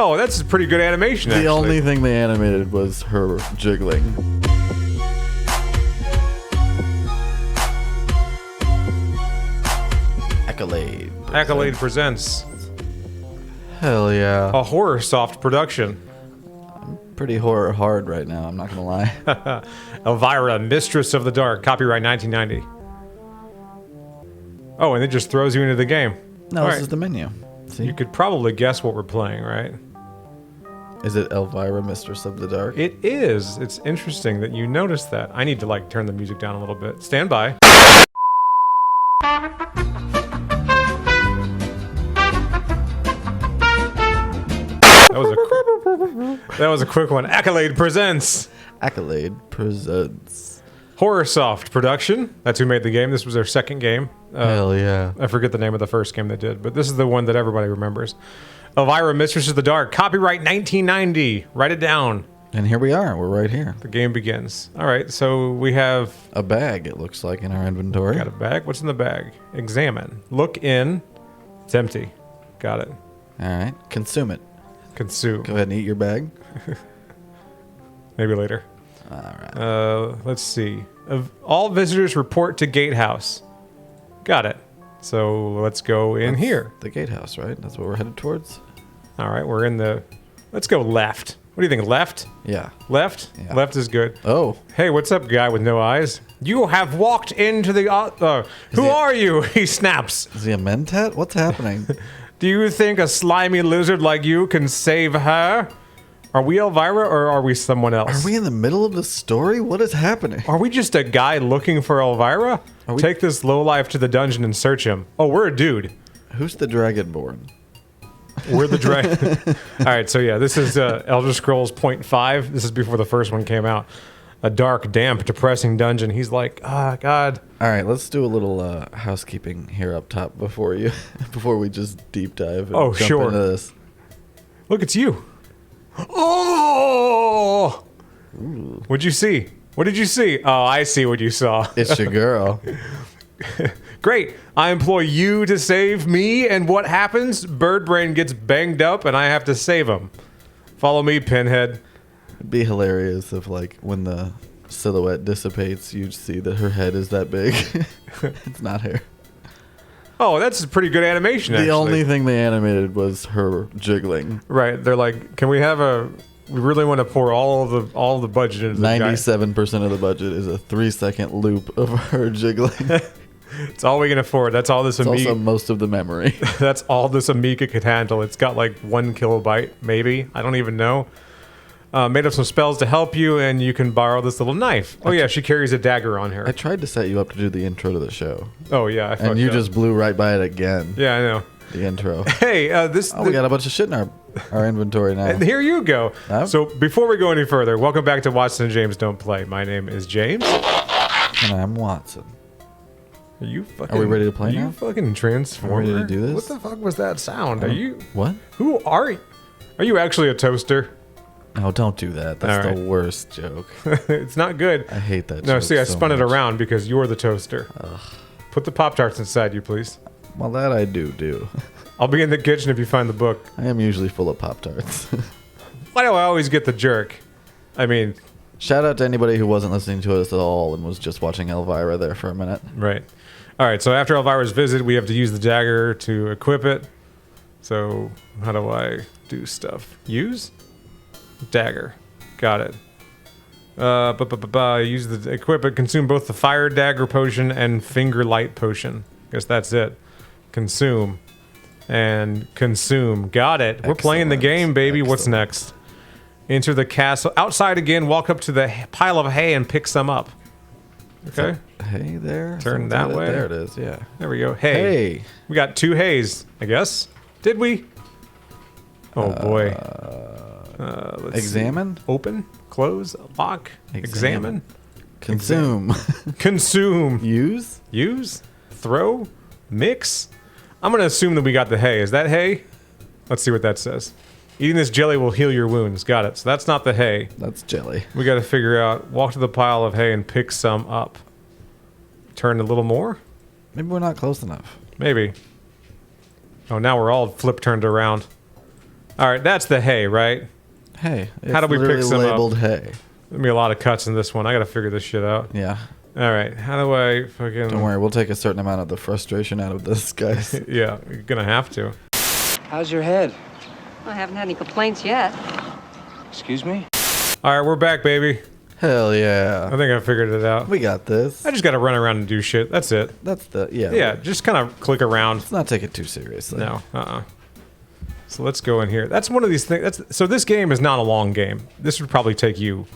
Oh, that's a pretty good animation, actually. The only thing they animated was her jiggling. Accolade presents Hell yeah. a horror soft production. Pretty horror hard right now, I'm not gonna lie. Elvira, Mistress of the Dark, copyright 1990. Oh, and it just throws you into the game. No, All this right. is the menu. See? You could probably guess what we're playing, right? Is it Elvira, Mistress of the Dark? It is. It's interesting that you noticed that. I need to, like, turn the music down a little bit. Stand by. That was a quick one. Accolade presents Accolade presents. Horror Soft production. That's who made the game. This was their second game. Hell yeah. I forget the name of the first game they did, but this is the one that everybody remembers. Elvira, Mistress of the Dark, copyright 1990. Write it down. And here we are. We're right here. The game begins. All right, so we have A bag, it looks like, in our inventory. got a bag. What's in the bag? Examine. Look in. It's empty. Got it. All right. Consume it. Consume. Go ahead and eat your bag. Maybe later. All right. Let's see. All visitors report to Gatehouse. Got it. So let's go in here. The gatehouse, right? That's what we're headed towards? All right, we're in the... Let's go left. What do you think, left? Yeah. Left? Yeah. Left is good. Oh. Hey, what's up, guy with no eyes? You have walked into the... who he- are you? He snaps. Is he a mentat? What's happening? Do you think a slimy lizard like you can save her? Are we Elvira or are we someone else? Are we in the middle of the story? What is happening? Are we just a guy looking for Elvira? we- Take this lowlife to the dungeon and search him. Oh, we're a dude. Who's the dragonborn? We're the dragon. All right, so yeah, this is Elder Scrolls 0.5. This is before the first one came out. A dark, damp, depressing dungeon. He's like, God. All right, let's do a little housekeeping here up top before we just deep dive. And jump sure. into this. Look, it's you. Oh! Ooh. What'd you see? What did you see? Oh, I see what you saw. It's your girl. Great. I employ you to save me, and what happens? Birdbrain gets banged up, and I have to save him. Follow me, Pinhead. It'd be hilarious if, like, when the silhouette dissipates, you'd see that her head is that big. It's not her. Oh, that's a pretty good animation, actually. The only thing they animated was her jiggling. Right. They're like, can we have a... We really want to pour all of the budget into the guy. 97% of the budget is a 3-second loop of her jiggling. It's all we can afford. That's all this It's also Amiga... most of the memory. That's all this Amiga could handle. It's got like 1 kilobyte, maybe. I don't even know. Made up some spells to help you, and you can borrow this little knife. Oh yeah, she carries a dagger on her. I tried to set you up to do the intro to the show. Oh yeah, I fucked And you up. just blew right by it again. Yeah, I know. The intro. Hey, this... Oh, we got a bunch of shit in our inventory now. And here you go. Oh. So before we go any further, welcome back to Watson and James Don't Play. My name is James. And I'm Watson. Are you fucking... Are we ready to play are now? You fucking transformer. Are we ready to do this? What the fuck was that sound? Are you... What? Who are you? Are you actually a toaster? No, don't do that. That's All the worst joke. It's not good. I hate that No, joke see, I so spun it much. around because you're the toaster. Ugh. Put the Pop-Tarts inside you, please. Well, that I do. I'll be in the kitchen if you find the book. I am usually full of Pop-Tarts. Why do I always get the jerk? I mean, Shout out to anybody who wasn't listening to us at all and was just watching Elvira there for a minute. right. All right, so after Elvira's visit, we have to use the dagger to equip it. So how do I do stuff? Use? Dagger. Got it. Use the equip it. Consume both the fire dagger potion and finger light potion. Guess that's it. Consume. And consume. Got it. We're playing the Excellent. game, baby. What's Excellent. next? Enter the castle. Outside again, walk up to the pile of hay and pick some up. Okay. Hey there. Turn Someone's that got it. way. There it is, yeah. There we go. Hay. Hey. We got 2 hays, I guess. Did we? Oh boy. Let's Examine? see. Open, close, lock, examine, Consume. consume, Use? use, throw, mix. I'm going to assume that we got the hay. Is that hay? Let's see what that says. Eating this jelly will heal your wounds. Got it. So that's not the hay. That's jelly. We got to figure out, walk to the pile of hay and pick some up. Turn a little more? Maybe we're not close enough. Maybe. Oh, now we're all flip turned around. All right, that's the hay, right? Hay. It's How do we pick literally some up? labeled hay. There'll be a lot of cuts in this one. I got to figure this shit out. Yeah. All right, how do I fucking... Don't worry, we'll take a certain amount of the frustration out of this, guys. Yeah, you're going to have to. How's your head? I haven't had any complaints yet. Excuse me? All right, we're back, baby. Hell I yeah. think I figured it out. We got this. I just got to run around and do shit. That's it. That's the, yeah. Yeah, just kind of click around. Let's not take it too seriously. No, So let's go in here. That's one of these things. So this game is not a long game. This would probably take you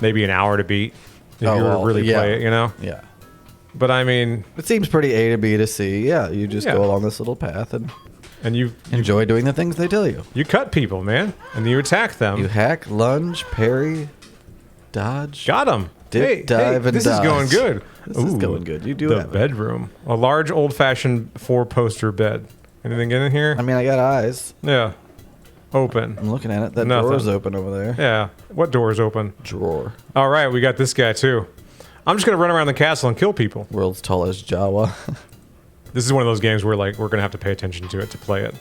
maybe an hour to beat if you were to really play it, you know? Yeah. But I mean... It seems pretty A to B to C. Yeah, you just go along this little path and you enjoy doing the things they tell you. You cut people, man, and you attack them. You hack, lunge, parry, dodge. Got them. Dip, dive, and this dodge. is going good. This is going good. You do the have it. bedroom. A large, old-fashioned four-poster bed. Anything in here? I mean, I got eyes. Yeah. Open. I'm looking at it. That Nothing. door's open over there. Yeah. What door is open? Drawer. All right, we got this guy, too. I'm just going to run around the castle and kill people. World's tallest Jawa. This is one of those games where, like, we're going to have to pay attention to it to play it.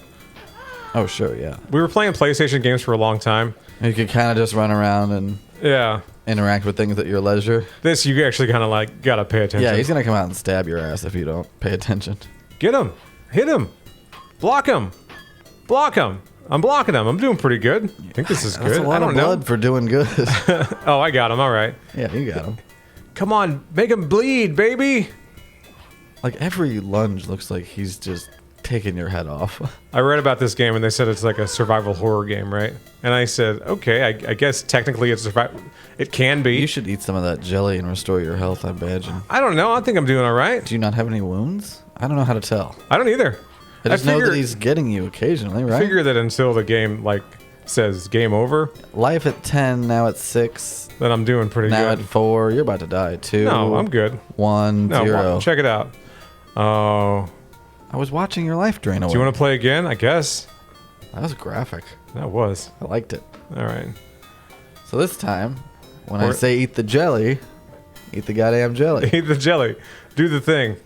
Oh, sure, yeah. We were playing PlayStation games for a long time. You could kind of just run around and Yeah. interact with things at your leisure. This, you actually kind of, like, got to pay attention. Yeah, he's going to come out and stab your ass if you don't pay attention. Get him. Hit him. Block him. Block him. I'm blocking him. I'm doing pretty good. I think this is good. That's a lot I of don't blood know. for doing good. Oh, I got him. All right. Yeah, you got him. Come on. Make him bleed, baby. Like, every lunge looks like he's just taking your head off. I read about this game and they said it's like a survival horror game, right? And I said, okay, I guess technically it's it can be. You should eat some of that jelly and restore your health, I imagine. I don't know. I think I'm doing all right. Do you not have any wounds? I don't know how to tell. I don't either. I just know that he's getting you occasionally, right? I figure that until the game like says game over, Life at 10, now at 6, then I'm doing pretty now good. at 4. You're about to die at 2. No, I'm good. 1, No, 0. check it out. Oh, I was watching your life drain away. do you want to play again? I guess. That was graphic. That was. I liked it. All right. So this time, when I say eat the jelly, eat the goddamn jelly. Eat the jelly. Do the thing.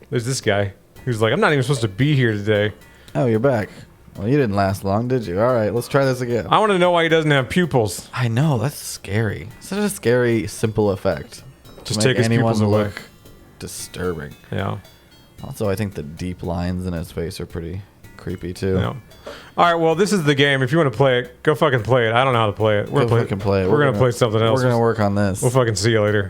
There's this guy who's like, I'm not even supposed to be here today. Oh, you're back. Well, you didn't last long, did you? All right, let's try this again. I want to know why he doesn't have pupils. I know, that's scary. Such a scary, simple effect. Just To take make his anyone pupils away. look disturbing. Yeah. Also, I think the deep lines in his face are pretty creepy too. Yeah. All right. Well, this is the game. If you want to play it, go fucking play it. I don't know how to play it. Go fucking play it. We're gonna play something else. We're gonna work on this. We'll fucking see you later.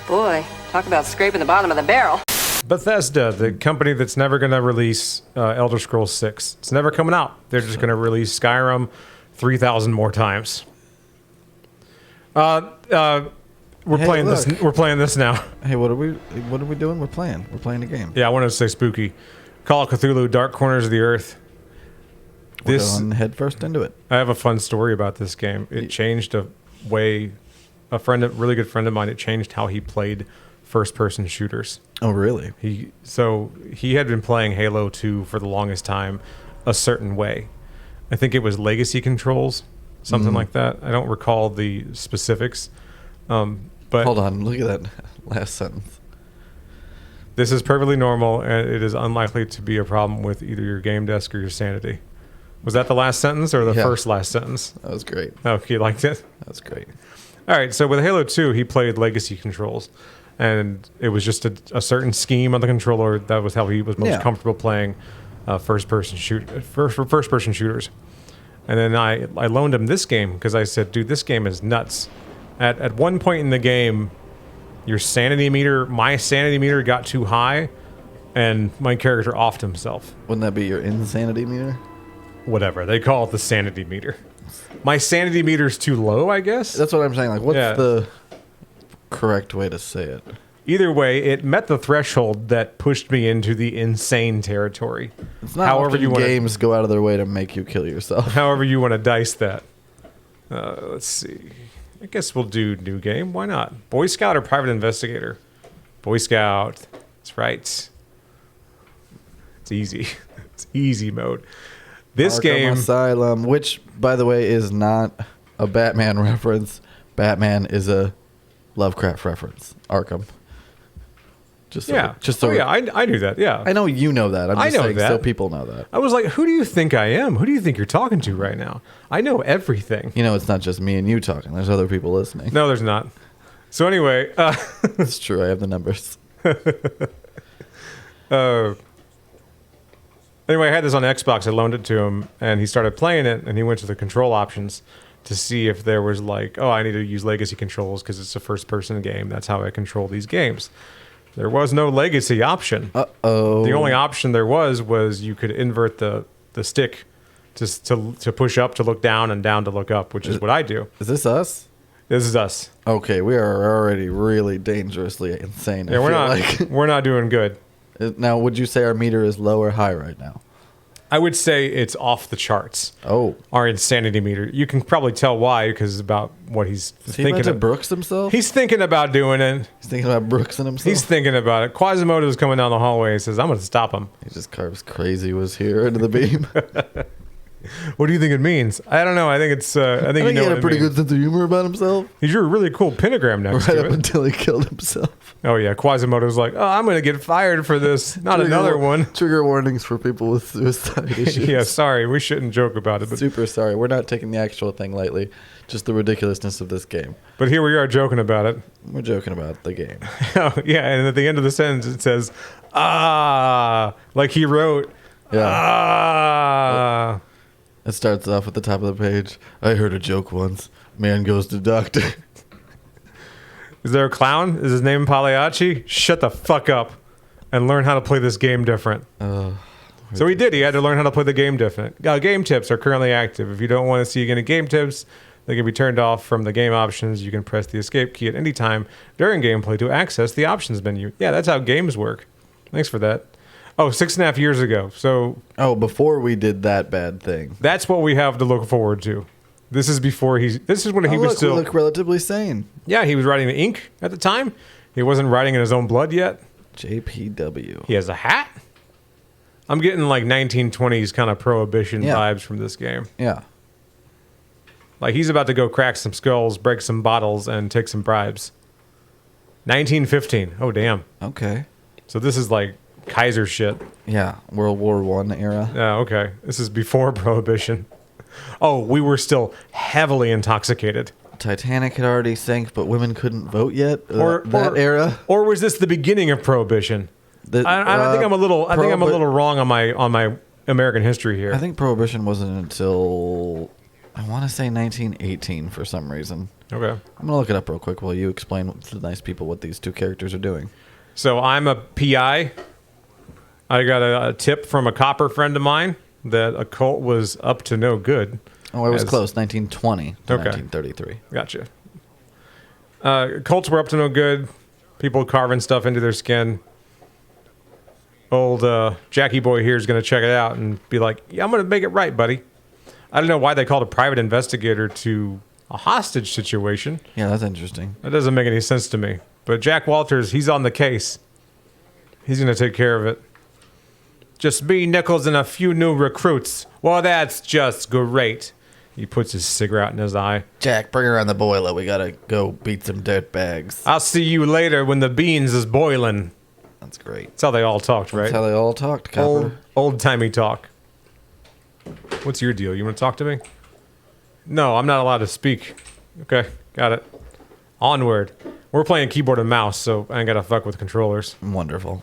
Boy, talk about scraping the bottom of the barrel. Bethesda, the company that's never going to release Elder Scrolls 6. It's never coming out. They're just going to release Skyrim 3,000 more times. We're playing look. this. We're playing this now. Hey, what are we doing? We're playing a game. Yeah, I wanted to say spooky. Call of Cthulhu: Dark Corners of the Earth. We're going head first into it. I have a fun story about this game. It changed a really good friend of mine. It changed how he played first-person shooters. Oh, really? He had been playing Halo 2 for the longest time a certain way. I think it was legacy controls, something like that. I don't recall the specifics. But Hold on, look at that last sentence. this is perfectly normal, and it is unlikely to be a problem with either your game desk or your sanity. Was that the last sentence or the first last sentence? That was great. Oh, you liked it? That was great. All right, so with Halo 2, he played legacy controls. And it was just a certain scheme on the controller. That was how he was most comfortable playing first-person shooters. And then I loaned him this game because I said, dude, this game is nuts. At one point in the game, my sanity meter got too high, and my character offed himself. Wouldn't that be your insanity meter? Whatever. They call it the sanity meter. My sanity meter's too low, I guess? That's what I'm saying. Like, what's the correct way to say it? Either way, it met the threshold that pushed me into the insane territory. It's not often games go out of their way to make you kill yourself. However you want to dice that. Let's see. I guess we'll do new game. Why not? Boy Scout or Private Investigator? Boy Scout. That's right. It's easy. It's easy mode. This Arkham game... Asylum, which, by the way, is not a Batman reference. Batman is a Lovecraft reference. Arkham. Just Yeah. just so Oh, yeah, I knew that. Yeah. I know you know that. I'm I just know saying that. so people know that. I was like, who do you think I am? Who do you think you're talking to right now? I know everything. You know, it's not just me and you talking. There's other people listening. No, there's not. So anyway, It's true. I have the numbers. anyway, I had this on Xbox. I loaned it to him, and he started playing it, and he went to the control options to see if there was like, oh, I need to use legacy controls because it's a first-person game. That's how I control these games. There was no legacy option. Uh-oh. The only option there was you could invert the stick to push up to look down and down to look up, which is what I do. Is this us? This is us. Okay, we are already really dangerously insane. Yeah, we're not doing good. Now, would you say our meter is low or high right now? I would say it's off the charts. Oh. Our insanity meter. You can probably tell why because about what he's Is he thinking about to of. Brooks himself? He's thinking about doing it. He's thinking about Brooks and himself? He's thinking about it. Quasimodo's coming down the hallway and says, I'm going to stop him. He just carves crazy was here into the beam. What do you think it means? I don't know. I think it's. I think you know he had what a pretty it means. good sense of humor about himself. He drew a really cool pentagram next Right to up it. until he killed himself. Oh yeah, Quasimodo's like, oh, I'm going to get fired for this. Not another one. Trigger warnings for people with suicide issues. Yeah, sorry, we shouldn't joke about it, but Super sorry. We're not taking the actual thing lightly. Just the ridiculousness of this game. here we are joking about it. We're joking about the game. Oh, yeah, and at the end of the sentence it says, like he wrote, Yeah. It starts off at the top of the page. I heard a joke once. Man goes to doctor. Is there a clown? Is his name Pagliacci? Shut the fuck up and learn how to play this game different. So he did. He had to learn how to play the game different. Game tips are currently active. If you don't want to see any game tips, they can be turned off from the game options. You can press the escape key at any time during gameplay to access the options menu. Yeah, that's how games work. Thanks for that. Oh, 6.5 years ago. So Before we did that bad thing. that's what we have to look forward to. This is before this is when he was still. We look relatively sane. Yeah, he was writing the ink at the time. He wasn't writing in his own blood yet. JPW. He has a hat. I'm getting like 1920s kind of prohibition Yeah. vibes from this game. Yeah. Like he's about to go crack some skulls, break some bottles, and take some bribes. 1915. Oh, damn. Okay. So this is like Kaiser shit. Yeah. World War I era. Yeah, okay. This is before prohibition. Oh, we were still heavily intoxicated. Titanic had already sank, but women couldn't vote yet. Or Era. Or was this the beginning of prohibition? I think I'm a little wrong on my American history here. I think prohibition wasn't until I want to say 1918 for some reason. Okay. I'm gonna look it up real quick while you explain to the nice people what these two characters are doing. So I'm a PI. I got a tip from a copper friend of mine that a cult was up to no good. Oh, I was close. 1920 to Okay. 1933. Gotcha. Cults were up to no good. People carving stuff into their skin. Old Jackie boy here is going to check it out and be like, yeah, I'm going to make it right, buddy. I don't know why they called a private investigator to a hostage situation. Yeah, that's interesting. That doesn't make any sense to me. But Jack Walters, he's on the case. He's going to take care of it. Just me, Nichols, and a few new recruits. Well, that's just great. He puts his cigarette in his eye. Jack, bring her on the boiler. We gotta go beat some dirt bags. I'll see you later when the beans is boiling. That's great. That's how they all talked, right? That's how they all talked, Copper. Old-timey talk. What's your deal? You want to talk to me? No, I'm not allowed to speak. Okay, got it. Onward. We're playing keyboard and mouse, so I ain't got to fuck with controllers. Wonderful.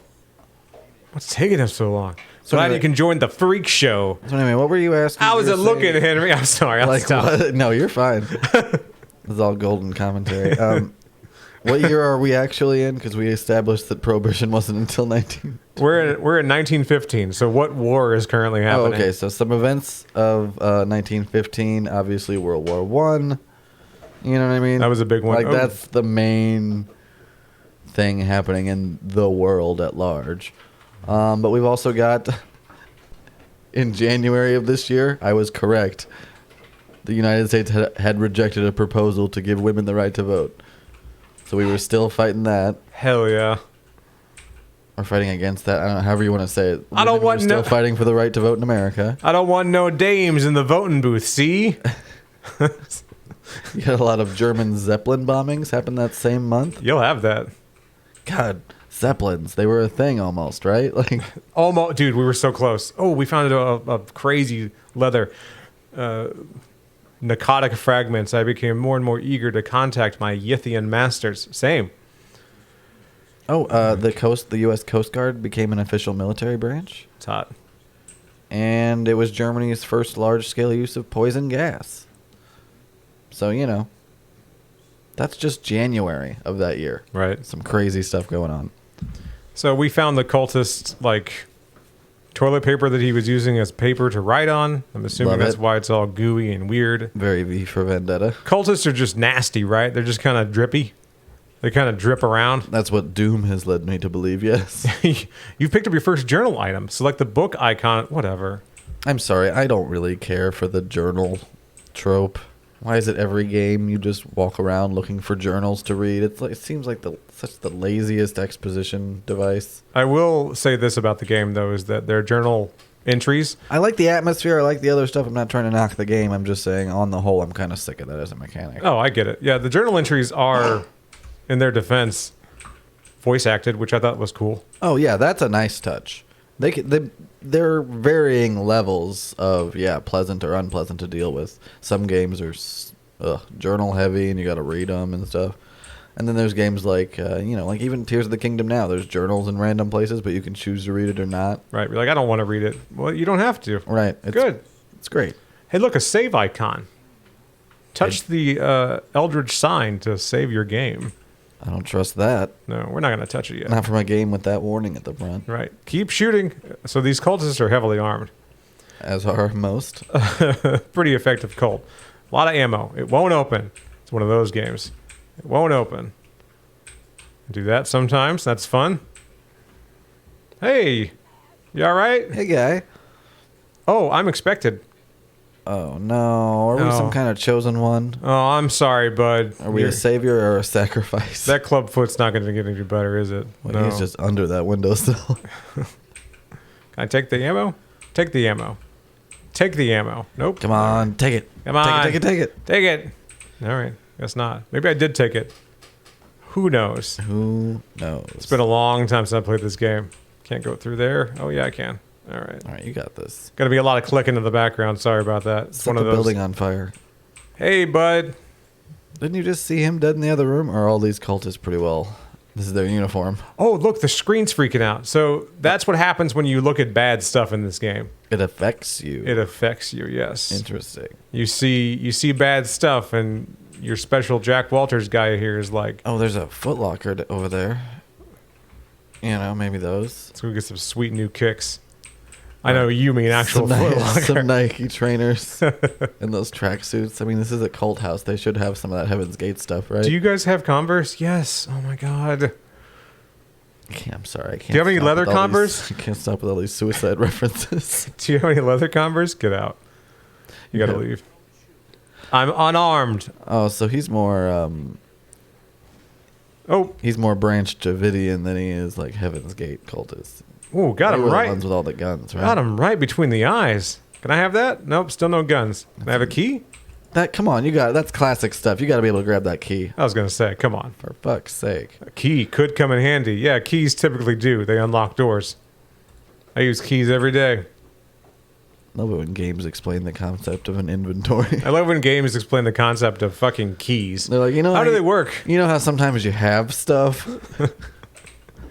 What's taking him so long? So Glad anyway- you can join the freak show. So anyway, what were you asking? How is You it were looking, saying- Henry? I'm sorry. I'll Like stop. what? No, you're fine. It's all golden commentary. What year are we actually in? Because we established that prohibition wasn't until 19. We're in 1915. So what war is currently Oh, happening? okay. So some events of 1915. Obviously, World War One. You know what I mean? That was a big one. Like Oh. that's the main thing happening in the world at large. But we've also got in January of this year. I was correct. The United States had rejected a proposal to give women the right to vote. So we were still fighting that. Hell yeah. Or fighting against that. I don't know, however you want to say it. I don't Women want were still no- fighting for the right to vote in America. I don't want no dames in the voting booth, see? You had a lot of German Zeppelin bombings happen that same month. You'll have that. God, Zeppelins. They were a thing almost, right? Like, Almost, dude, we were so close. Oh, we found a crazy leather narcotic fragments. I became more and more eager to contact my Yithian masters. Same. the U.S. Coast Guard became an official military branch, It's hot. and it was Germany's first large-scale use of poison gas. So, that's just January of that year. Right. Some crazy stuff going on. So we found the cultist, like, toilet paper that he was using as paper to write on. I'm assuming Love that's it. why it's all gooey and weird. Very V for Vendetta. Cultists are just nasty, right? They're just kind of drippy. They kind of drip around. That's what Doom has led me to believe, yes. You've picked up your first journal item. Select the book icon, whatever. I'm sorry, I don't really care for the journal trope. Why is it every game you just walk around looking for journals to read? It seems like such the laziest exposition device. I will say this about the game, though, is that their journal entries. I like the atmosphere. I like the other stuff. I'm not trying to knock the game. I'm just saying, on the whole, I'm kind of sick of that as a mechanic. Oh, I get it. Yeah, the journal entries are, in their defense, voice acted, which I thought was cool. Oh yeah, that's a nice touch. They're varying levels of pleasant or unpleasant to deal with. Some games are journal heavy and you got to read them and stuff. And then there's games like like even Tears of the Kingdom now. There's journals in random places, but you can choose to read it or not. Right. You're like, I don't want to read it. Well, you don't have to. Right. Good. It's great. Hey, look, a save icon. Touch the Eldritch sign to save your game. I don't trust that. No, we're not going to touch it yet. Not from a game with that warning at the front. Right. Keep shooting. So these cultists are heavily armed. As are most. Pretty effective cult. A lot of ammo. It won't open. It's one of those games. It won't open. Do that sometimes. That's fun. Hey, you all right? Hey, guy. Oh, I'm expected. Oh, no. Are we Oh. some kind of chosen one? Oh, I'm sorry, bud. Are we a savior or a sacrifice? That clubfoot's not going to get any better, is it? Well, No. he's just under that windowsill. Can I take the ammo? Take the ammo. Take the ammo. Nope. Come on, take it. Come on. Take it. Take it. All right. Guess not. Maybe I did take it. Who knows? Who knows? It's been a long time since I played this game. Can't go through there. Oh, yeah, I can. All right. All right, you got this. Got to be a lot of clicking in the background. Sorry about that. It's Set one the of those. building on fire. Hey, bud. Didn't you just see him dead in the other room? Or are all these cultists pretty well? This is their uniform. Oh, look, the screen's freaking out. So that's what happens when you look at bad stuff in this game. It affects you. It affects you, yes. Interesting. You see bad stuff, and your special Jack Walters guy here is like, Oh, there's a Foot Locker over there. Maybe those. let's go get some sweet new kicks. I know you mean actual some, Foot Locker. some Nike trainers and those tracksuits. I mean, this is a cult house. They should have some of that Heaven's Gate stuff, right? Do you guys have Converse? Yes. Oh my God. I'm sorry. I can't. Do you have any stop leather with all Converse? I can't stop with all these suicide references. Do you have any leather Converse? Get out. You gotta Yeah. leave. I'm unarmed. Oh, so he's more Oh, he's more Branch Davidian than he is like Heaven's Gate cultist. ooh, got They him were the right. ones with all the guns, right? Got him right between the eyes. Can I have that? Nope, still no guns. Can I have a key? Come on, you got that's classic stuff. You got to be able to grab that key. I was gonna say, come on. For fuck's sake. A key could come in handy. Yeah, keys typically do. They unlock doors. I use keys every day. Love it when games explain the concept of an inventory. I love when games explain the concept of fucking keys. They're like, How do they work? You know how sometimes you have stuff?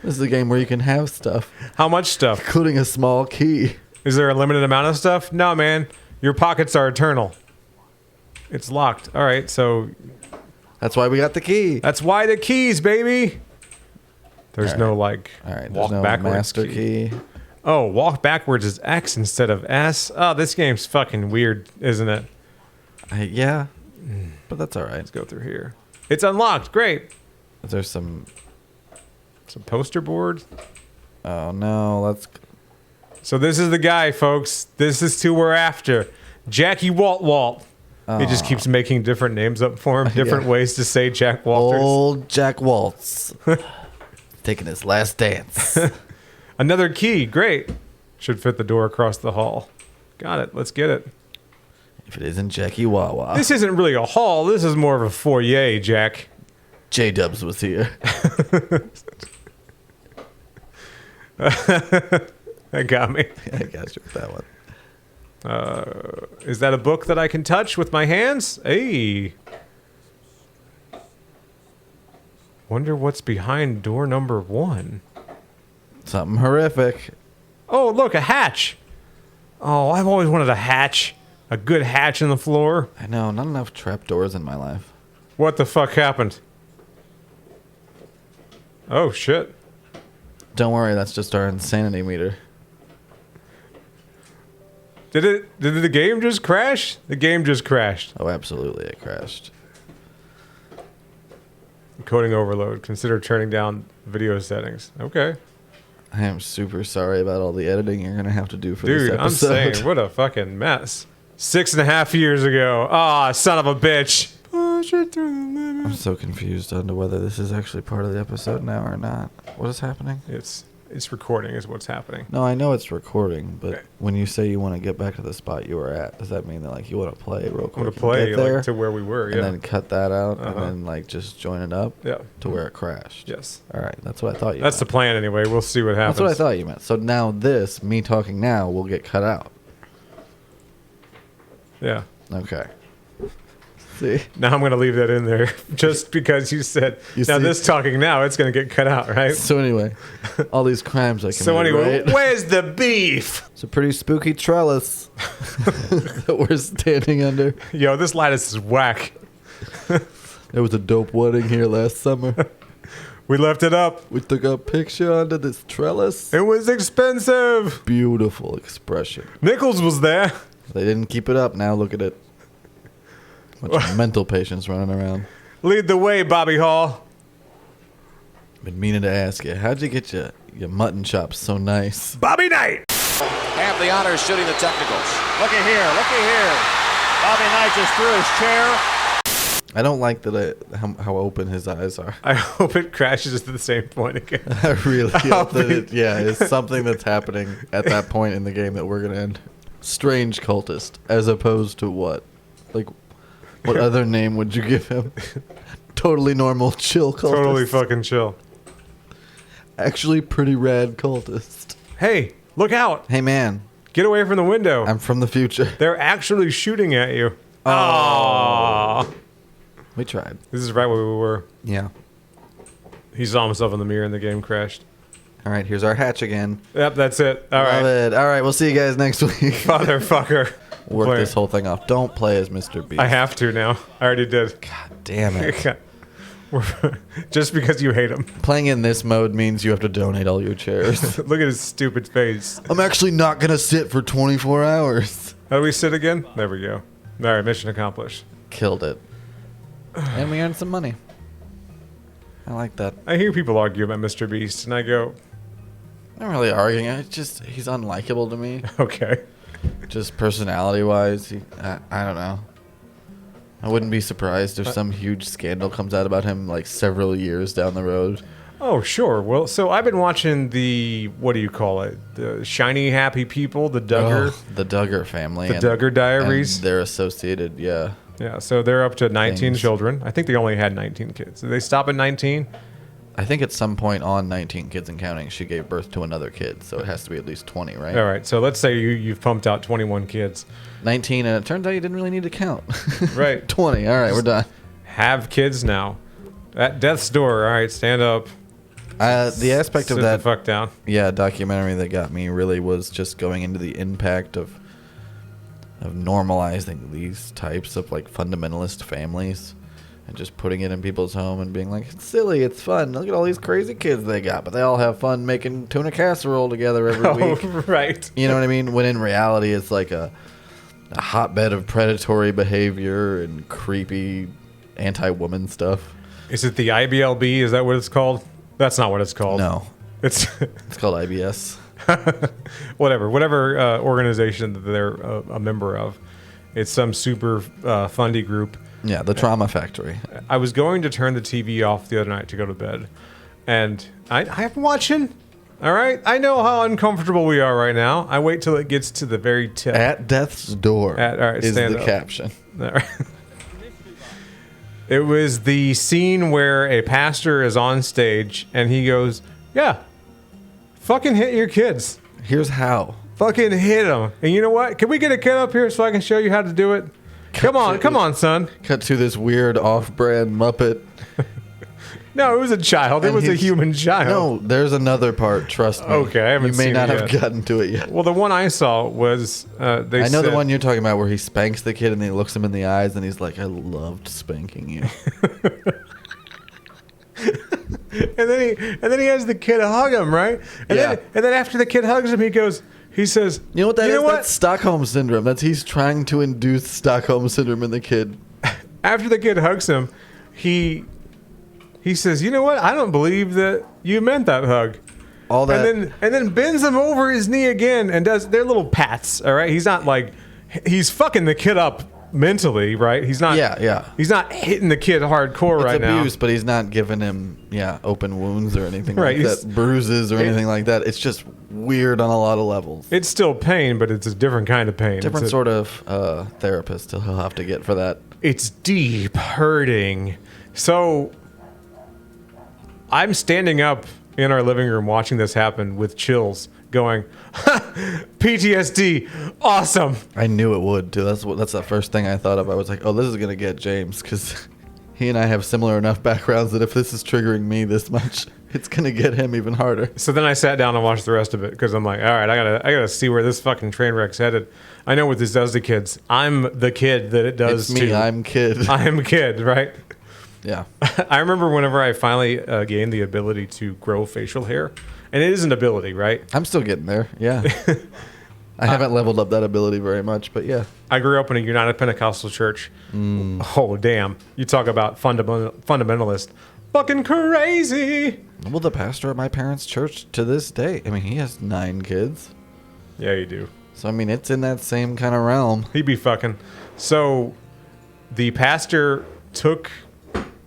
This is a game where you can have stuff, How much stuff? including a small key. Is there a limited amount of stuff? No, man. Your pockets are eternal. It's locked. All right, so That's why we got the key. that's why the keys, baby. There's All no right. like All right, walk there's no backwards master key. Oh, walk backwards is X instead of S. Oh, this game's fucking weird, isn't it? Yeah, but that's all right. Let's go through here. It's unlocked. Great. There's some. Some poster board. Oh no, that's. So this is the guy, folks. This is who we're after. Jackie Walt. He just keeps making different names up for him, different Yeah. ways to say Jack Walters. Old Jack Waltz taking his last dance. Another key. Great. Should fit the door across the hall. Got it. Let's get it. If it isn't Jackie Wawa, This isn't really a hall. This is more of a foyer, Jack. J Dubs was here. That got me. I got you with that one. Is that a book that I can touch with my hands? Hey. Wonder what's behind door number 1. Something horrific. Oh, look, a hatch. Oh, I've always wanted a hatch. A good hatch in the floor. I know, not enough trapdoors in my life. What the fuck happened? Oh, shit. Don't worry, that's just our insanity meter. Did the game just crash? The game just crashed. Oh, absolutely, it crashed. Coding overload. Consider turning down video settings. Okay. I am super sorry about all the editing you're going to have to do for this Dude, episode. I'm saying, what a fucking mess. 6.5 years ago. Ah, son of a bitch. Push it through the limit. I'm so confused on to whether this is actually part of the episode now or not. What is happening? It's recording is what's happening. No, I know it's recording, but Okay. when you say you want to get back to the spot you were at, does that mean that like you want to play real quick? I'm gonna and play get there, like, to where we were, and yeah. then cut that out, and Uh-huh. then like just join it up Yeah. to where it crashed. Yes. All right, that's what I thought you. That's the meant. plan anyway. We'll see what happens. That's what I thought you meant. So now this, me talking now, will get cut out. Yeah. Okay. See? Now I'm going to leave that in there just because you said, You now see? this talking now, it's going to get cut out, right? So anyway, all these crimes I committed, So anyway, right? where's the beef? It's a pretty spooky trellis that we're standing under. Yo, this lattice is whack. There was a dope wedding here last summer. We left it up. We took a picture under this trellis. It was expensive. Beautiful expression. Nichols was there. They didn't keep it up. Now look at it. Bunch of mental patients running around. Lead the way, Bobby Hall. Been meaning to ask you, how'd you get your mutton chops so nice? Bobby Knight. Have the honors shooting the technicals. Looky here, looky here. Bobby Knight just threw his chair. I don't like that how open his eyes are. I hope it crashes at the same point again. I really hope that be- it, yeah, it's something that's happening at that point in the game that we're gonna end. Strange cultist, as opposed to what? Like, what other name would you give him? Totally normal, chill cultist. Totally fucking chill. Actually, pretty rad cultist. Hey, look out. Hey man, Get away from the window. I'm from the future. They're actually shooting at you. Oh. We tried. This is right where we were. Yeah. He saw himself in the mirror and the game crashed. All right, here's our hatch again. Yep, that's it. All Love right. it. All right, we'll see you guys next week. Motherfucker. Work Play- this whole thing off. Don't play as Mr. Beast. I have to now. I already did. God damn it. Just because you hate him. Playing in this mode means you have to donate all your chairs. Look at his stupid face. I'm actually not going to sit for 24 hours. How do we sit again? There we go. All right, mission accomplished. Killed it. And we earned some money. I like that. I hear people argue about Mr. Beast, and I go, I'm not really arguing. It's just, he's unlikable to me. okay. Just personality-wise. I don't know. I wouldn't be surprised if some huge scandal comes out about him like several years down the road. Oh, sure. Well, so I've been watching the, what do you call it? The Shiny Happy People, the Duggar. Oh, the Duggar family. The Duggar Diaries. And they're associated, yeah. Yeah, so they're up to 19 Things. children. I think they only had 19 kids. Did they stop at 19? I think at some point on 19 Kids and Counting, she gave birth to another kid, so it has to be at least 20, right? All right, so let's say you've pumped out 21 kids. 19, and it turns out you didn't really need to count. Right. 20, all right, we're done. Have kids now. At death's door. All right, stand up. The aspect Sit of the that fuck down. documentary that got me really was just going into the impact of normalizing these types of like fundamentalist families and just putting it in people's home and being like, it's silly, it's fun. Look at all these crazy kids they got, but they all have fun making tuna casserole together every week. Oh, right. You know what I mean? When in reality, it's like a hotbed of predatory behavior and creepy anti-woman stuff. Is it the IBLB? Is that what it's called? That's not what it's called. No, It's it's called IBS. whatever organization that they're a member of. It's some super fundy group. Yeah, the Trauma Factory. I was going to turn the TV off the other night to go to bed, and I'm watching. All right, I know how uncomfortable we are right now. I wait till it gets to the very tip. At death's door All right, is stand the up. caption. All right. It was the scene where a pastor is on stage and he goes, "Yeah, Fucking hit your kids. Here's how. Fucking hit them. And you know what? Can we get a kid up here so I can show you how to do it? Come on, son. Cut to this weird off-brand Muppet. No, it was a child. It was a human child. No, there's another part. Trust me. Okay, I haven't You may seen not it have yet. gotten to it yet. Well, the one I saw was I know the one you're talking about where he spanks the kid and he looks him in the eyes and he's like, "I loved spanking you." and then he has the kid hug him, right? And Yeah. then after the kid hugs him, he says, You know what that is? What? That's Stockholm syndrome. He's trying to induce Stockholm syndrome in the kid. After the kid hugs him, he says, "You know what? I don't believe that you meant that hug." All that. And then bends him over his knee again and does their little pats. All right, he's not like he's fucking the kid up mentally, right? He's not. Yeah. He's not hitting the kid hardcore It's right abuse, now. but he's not giving him open wounds or anything Right, like he's- that, bruises or anything like that. It's just weird on a lot of levels. It's still pain, but it's a different kind of pain. Different It's sort of therapist he'll have to get for that. It's deep hurting. So I'm standing up in our living room watching this happen with chills, going, PTSD, awesome. I knew it would too. That's the first thing I thought of. I was like, oh, this is gonna get James because he and I have similar enough backgrounds that if this is triggering me this much, it's gonna get him even harder. So then I sat down and watched the rest of it because I'm like, all right, I gotta see where this fucking train wreck's headed. I know what this does to kids. I'm the kid that it does It's me. to. I'm kid. I'm a kid, right? Yeah. I remember whenever I finally gained the ability to grow facial hair, and it is an ability, right? I'm still getting there. Yeah. I haven't leveled up that ability very much, but yeah. I grew up in a United Pentecostal church. Oh, damn. You talk about fundamentalist. Fucking crazy. Well, the pastor at my parents' church to this day, I mean, he has 9 kids. Yeah, you do. So, I mean, it's in that same kind of realm. He'd be fucking. So the pastor took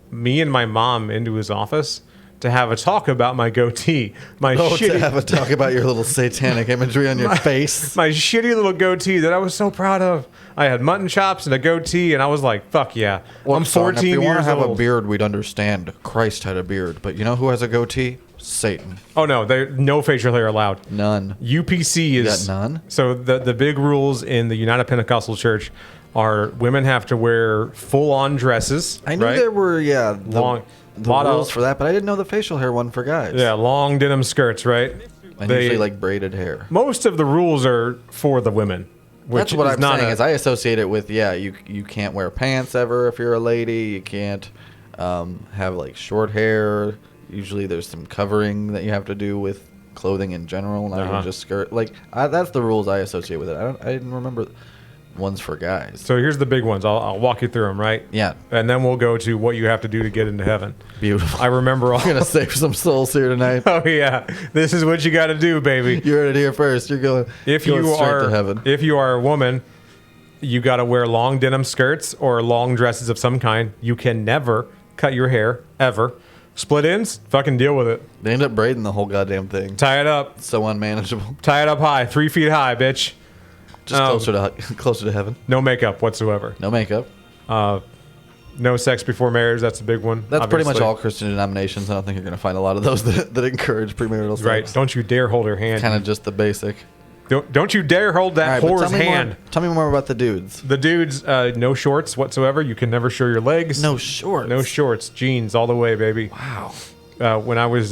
me and my mom into his office to have a talk about my goatee. My To shitty, have a talk about your little satanic imagery on your face. my shitty little goatee that I was so proud of. I had mutton chops and a goatee, and I was like, "Fuck yeah!" I'm 14 If you want to years have old. a beard, we'd understand. Christ had a beard, but you know who has a goatee? Satan. Oh no, no facial hair allowed. None. UPC is got none? So the big rules in the United Pentecostal Church are women have to wear full on dresses. I knew right? there were Long- the lot of- rules for that, but I didn't know the facial hair one for guys. Yeah, long denim skirts, right? and usually like braided hair. Most of the rules are for the women. Which That's what is I'm not saying. a- Is I associate it with you can't wear pants ever if you're a lady. You can't have like short hair. Usually there's some covering that you have to do with clothing in general, not even just skirt. Like that's the rules I associate with it. I didn't remember ones for guys. So here's the big ones. I'll walk you through them, right? Yeah. And then we'll go to what you have to do to get into heaven. Beautiful. I remember all. We're gonna save some souls here tonight. Oh yeah, this is what you got to do, baby. You heard it here first. You're going. If going you straight are to heaven. if you are a woman, you got to wear long denim skirts or long dresses of some kind. You can never cut your hair ever. Split ends, fucking deal with it. They end up braiding the whole goddamn thing. Tie it up. So unmanageable. Tie it up high, 3 feet high, bitch. Just closer to heaven. No makeup whatsoever. No makeup. No sex before marriage. That's a big one. That's pretty much obviously. all Christian denominations. I don't think you're going to find a lot of those that encourage premarital sex. Right. Don't you dare hold her hand. Kind of just the basic. Don't you dare hold that All right, but whore's hand. Tell me more about the dudes. The dudes, no shorts whatsoever. You can never show your legs. No shorts. No shorts. Jeans all the way, baby. Wow. When I was,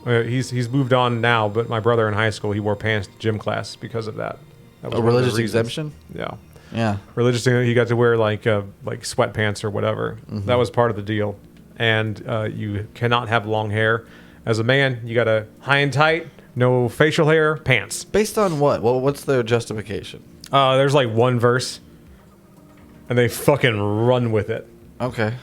he's moved on now, but my brother in high school, he wore pants to gym class because of that. That was A one of the religious reasons. exemption? Yeah. Yeah. Religious, he got to wear like sweatpants or whatever. Mm-hmm. That was part of the deal. And you cannot have long hair. As a man, you got to high and tight, no facial hair, pants. Based on what? Well, what's their justification? There's like one verse, and they fucking run with it. Okay.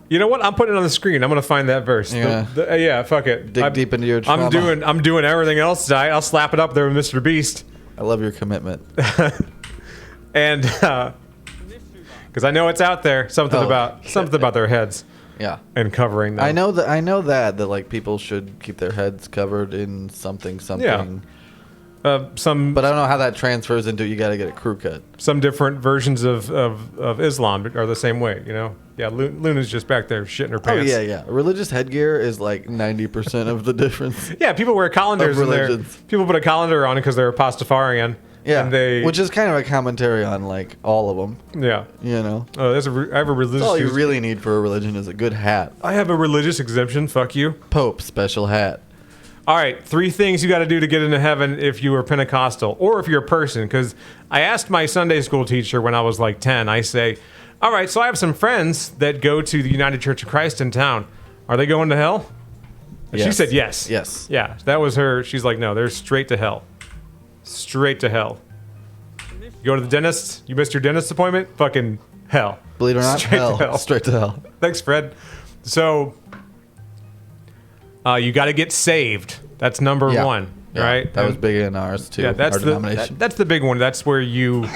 You know what? I'm putting it on the screen. I'm gonna find that verse. Yeah. Yeah, fuck it. Dig deep into your trauma. I'm doing everything else tonight. I'll slap it up there with Mr. Beast, I love your commitment. and because I know it's out there. Something Oh. about their heads Yeah. and covering them. I know that like people should keep their heads covered in something. Some But I don't know how that transfers into you got to get a crew cut. some different versions of Islam are the same way, you know? Yeah, Luna's just back there shitting her Oh, pants. yeah. Religious headgear is like 90% of the difference. Yeah, people wear colanders Of in there. religions. People put a colander on it because they're a Pastafarian. Yeah, And which is kind of a commentary on like all of them. Yeah. You know, Oh, I have a religious. all you really need for a religion is a good hat. I have a religious exemption. Fuck you. Pope special hat. All right, 3 things you got to do to get into heaven if you are Pentecostal or if you're a person. Because I asked my Sunday school teacher when I was like 10. I say, "All right, so I have some friends that go to the United Church of Christ in town. Are they going to hell?" And she Yes. said yes. Yes. Yeah, that was her. She's like, "No, they're straight to hell. Straight to hell. You go to the dentist. You missed your dentist appointment. Fucking hell. Believe it or not, Straight to hell. hell. Straight to hell. Thanks, Fred. So, you got to get saved. That's number Yeah. one, Yeah, right? That was And- big in ours too. Yeah, that's our the denomination. that's the big one. That's where you,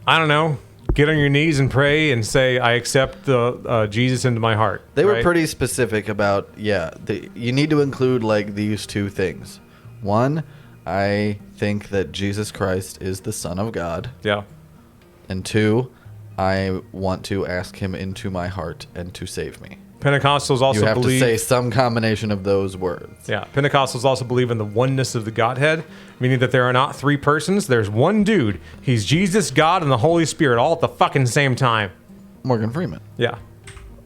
I don't know, get on your knees and pray and say, "I accept the Jesus into my heart." They were right? pretty specific about you need to include like these 2 things. One, I think that Jesus Christ is the Son of God, Yeah. and 2, I want to ask him into my heart and to save me. Pentecostals also You have believe. to say some combination of those words. Yeah, Pentecostals also believe in the oneness of the Godhead, meaning that there are not 3 persons. There's one dude. He's Jesus, God, and the Holy Spirit, all at the fucking same time. Morgan Freeman, Yeah.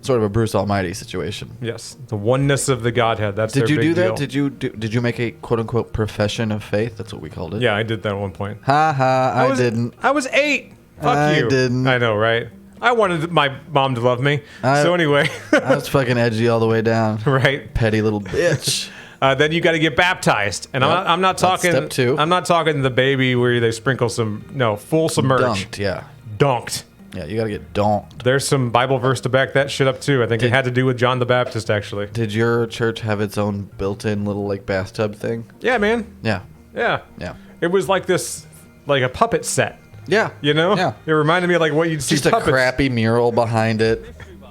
sort of a Bruce Almighty situation. Yes. The oneness of the Godhead. That's Did their you big do that? deal. Did you make a quote unquote profession of faith? That's what we called it. Yeah, I did that at one point. Ha ha! I didn't. I was 8. Fuck I you. didn't. I know, right? I wanted my mom to love me. So anyway, I was fucking edgy all the way down. right. Petty little bitch. Then you got to get baptized, and Yep. I'm not That's talking. step 2. I'm not talking the baby where they sprinkle some. No, full submerge. Dunked, yeah. Dunked. Yeah, you gotta get donked. There's some Bible verse to back that shit up too. I think it had to do with John the Baptist, actually. Did your church have its own built-in little like bathtub thing? Yeah, man. Yeah. Yeah. Yeah. It was like this, like a puppet set. Yeah. You know? Yeah. It reminded me of like what you'd see Just a puppets. crappy mural behind it.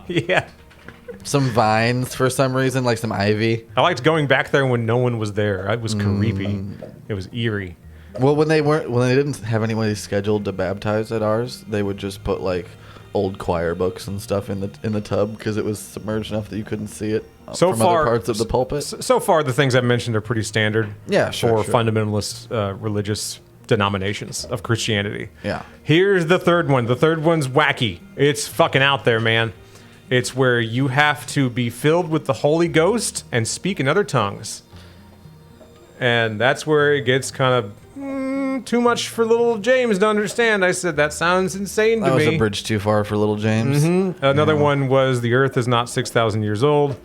Yeah. Some vines for some reason, like some ivy. I liked going back there when no one was there. It was creepy. It was eerie. Well, when they didn't have anybody scheduled to baptize at ours, they would just put like old choir books and stuff in the tub because it was submerged enough that you couldn't see it So from far, other parts of the pulpit. So far, the things I've mentioned are pretty standard. Yeah, sure, for sure. fundamentalist religious denominations of Christianity. Yeah. Here's the third one. The third one's wacky. It's fucking out there, man. It's where you have to be filled with the Holy Ghost and speak in other tongues. And that's where it gets kind of too much for little James to understand. I said, that sounds insane to That was me. a bridge too far for little James. Another one was the earth is not 6,000 years old.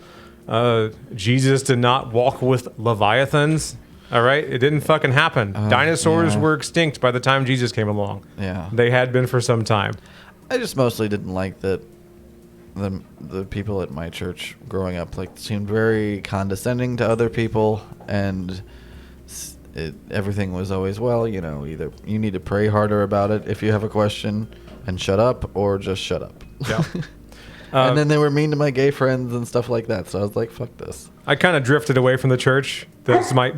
Jesus did not walk with leviathans. All right? It didn't fucking happen. Dinosaurs yeah. were extinct by the time Jesus came along. Yeah. They had been for some time. I just mostly didn't like that the people at my church growing up like seemed very condescending to other people, and everything was always, well, you know, either you need to pray harder about it if you have a question and shut up, or just shut up. Yeah. And then they were mean to my gay friends and stuff like that, so I was like, fuck this. I kind of drifted away from the church. That's my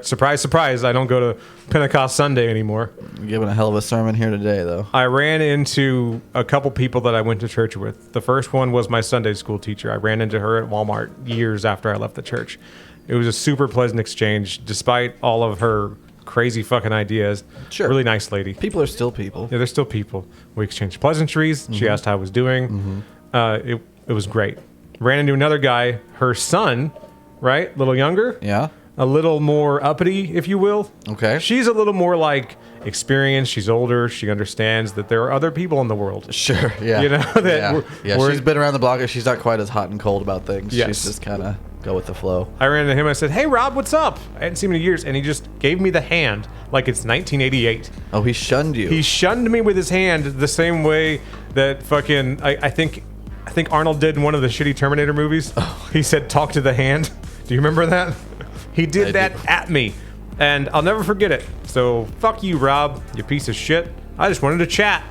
surprise, surprise. I don't go to Pentecost Sunday anymore. You're giving a hell of a sermon here today, though. I ran into a couple people that I went to church with. The first one was my Sunday school teacher. I ran into her at Walmart years after I left the church. It was a super pleasant exchange, despite all of her crazy fucking ideas. Sure. Really nice lady. People are still people. Yeah, they're still people. We exchanged pleasantries. She asked how I was doing. It was great. Ran into another guy, her son, right? A little younger. Yeah? A little more uppity, if you will. Okay. She's a little more like experienced. She's older. She understands that there are other people in the world. Sure, yeah. You know, that we're- she's been around the block. She's not quite as hot and cold about things. Yes. She's just kind of go with the flow. I ran into him. I said, "Hey, Rob, what's up?" I hadn't seen him in years, and he just gave me the hand like it's 1988. Oh, he shunned you. He shunned me with his hand the same way that fucking I think Arnold did in one of the shitty Terminator movies. He said, "Talk to the hand." Do you remember that? He did I that do. at me, and I'll never forget it. So fuck you, Rob, you piece of shit. I just wanted to chat.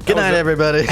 Good night, That was everybody.